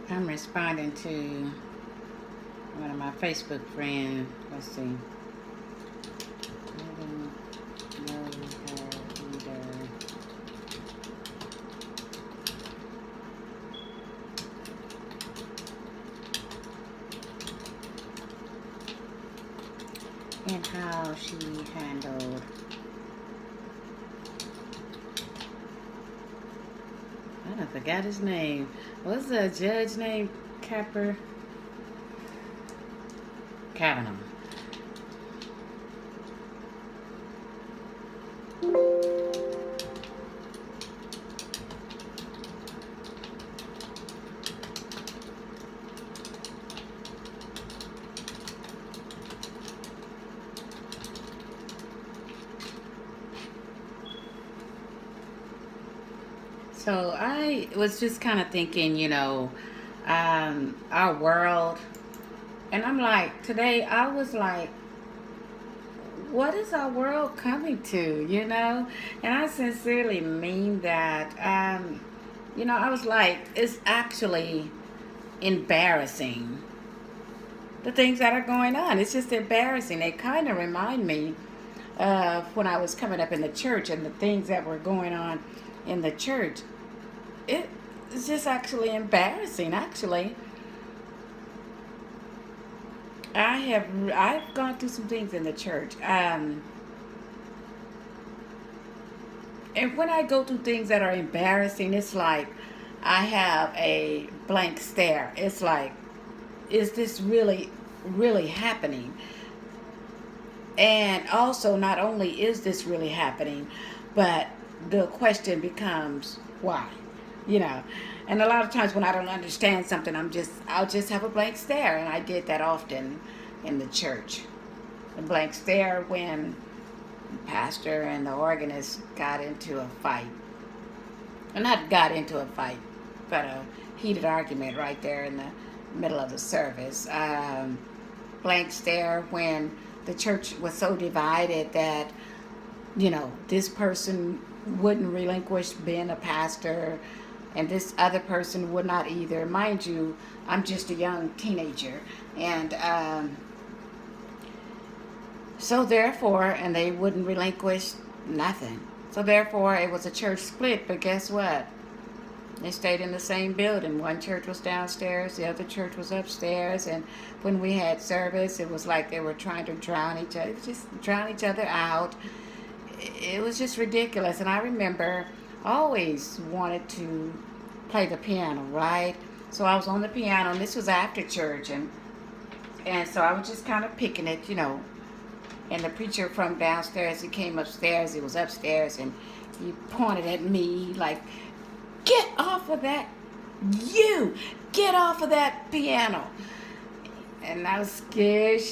I'm responding to one of my Facebook friends. Let's see. I don't know her either. And how she handled. I forgot his name. What's the judge name? Kavanaugh. So I was just kind of thinking, our world, and I'm like, today I was like, what is our world coming to, And I sincerely mean that. I was like, it's actually embarrassing the things that are going on. It's just embarrassing. They kind of remind me of when I was coming up in the church and the things that were going on in the church. It's just actually embarrassing. Actually, I've gone through some things in the church, and when I go through things that are embarrassing, it's like I have a blank stare. It's like, is this really, really happening? And also, not only is this really happening, but the question becomes why, you know. And a lot of times when I don't understand something, I'll just have a blank stare, and I did that often in the church. A blank stare when the pastor and the organist got into a fight. Well, not got into a fight, but a heated argument right there in the middle of the service. Blank stare when the church was so divided that, this person wouldn't relinquish being a pastor and this other person would not either. Mind you, I'm just a young teenager. And so therefore, and they wouldn't relinquish nothing. So therefore, it was a church split. But guess what? They stayed in the same building. One church was downstairs, the other church was upstairs. And when we had service, it was like they were trying to drown each other out. It was just ridiculous. And I remember always wanted to play the piano, right? So I was on the piano, and this was after church, and so I was just kind of picking it, And the preacher from downstairs, he came upstairs. He was upstairs, and he pointed at me like, "Get off of that! You get off of that piano!" And I was scared.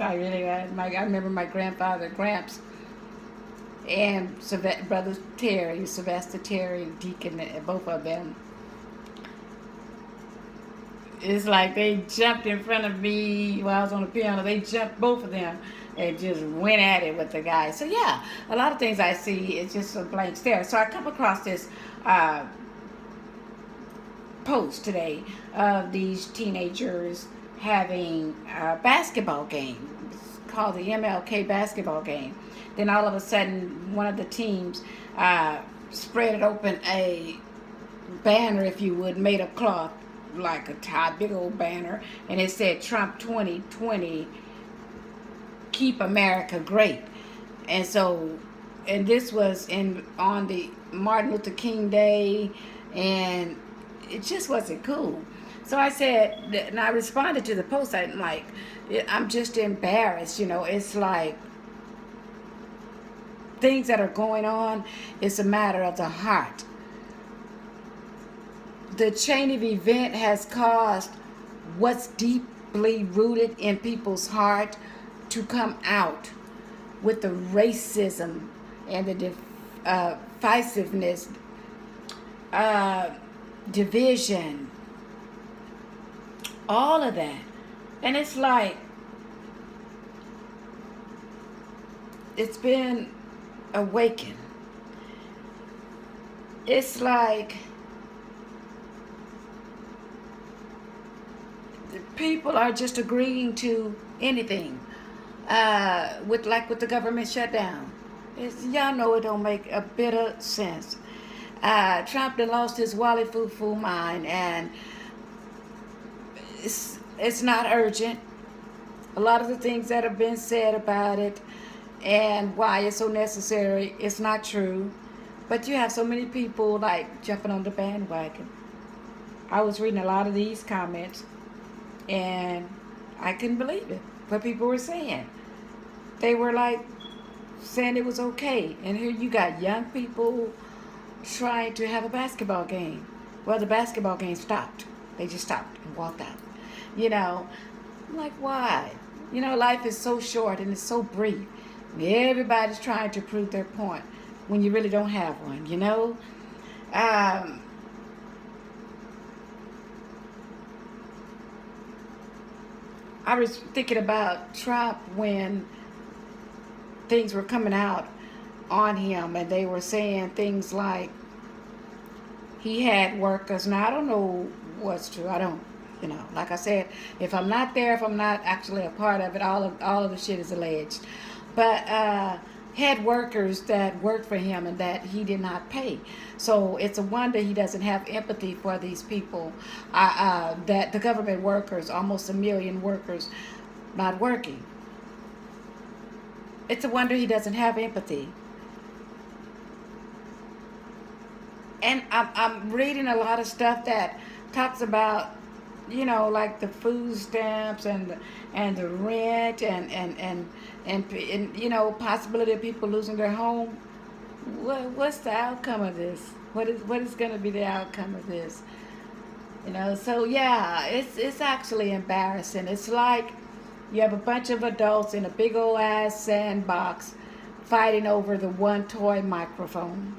I really was. I remember my grandfather, Gramps, and brother Terry, Sylvester Terry, Deacon, both of them. It's like they jumped in front of me while I was on the piano. They jumped, both of them, and just went at it with the guy. So yeah, a lot of things I see, it's just a blank stare. So I come across this post today of these teenagers having a basketball game. It's called the MLK basketball game. Then all of a sudden, one of the teams spread open a banner, if you would, made of cloth, like a big old banner, and it said Trump 2020, keep America great. And so, and this was on the Martin Luther King Day, and it just wasn't cool. So I said, and I responded to the post. I'm like, I'm just embarrassed. It's like things that are going on. It's a matter of the heart. The chain of event has caused what's deeply rooted in people's heart to come out with the racism and the divisiveness, division, all of that. And it's like, it's been awakened. It's like people are just agreeing to anything. With the government shutdown, y'all know it don't make a bit of sense. Trump done lost his Wally Foo Foo mind, and it's not urgent. A lot of the things that have been said about it and why it's so necessary, it's not true. But you have so many people like jumping on the bandwagon. I was reading a lot of these comments, and I couldn't believe it. What people were saying, they were like saying it was okay. And here you got young people trying to have a basketball game. Well, the basketball game stopped. They just stopped and walked out. You know, I'm like, why? You know, life is so short and it's so brief. Everybody's trying to prove their point when you really don't have one, you know? I was thinking about Trump when things were coming out on him, and they were saying things like he had workers. Now, I don't know what's true. I don't, you know, like I said, if I'm not there, if I'm not actually a part of it, all of the shit is alleged. But had workers that worked for him and that he did not pay. So it's a wonder he doesn't have empathy for these people. That the government workers, almost 1 million workers, not working. It's a wonder he doesn't have empathy. And I'm reading a lot of stuff that talks about, you know, like the food stamps and the rent and you know, possibility of people losing their home. What's the outcome of this? What is going to be the outcome of this? You know, so yeah, it's actually embarrassing. It's like you have a bunch of adults in a big old ass sandbox fighting over the one toy microphone.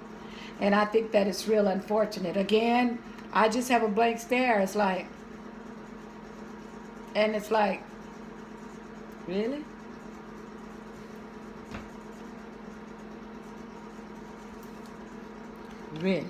And I think that it's real unfortunate. Again, I just have a blank stare. It's like, and it's like, really? Really?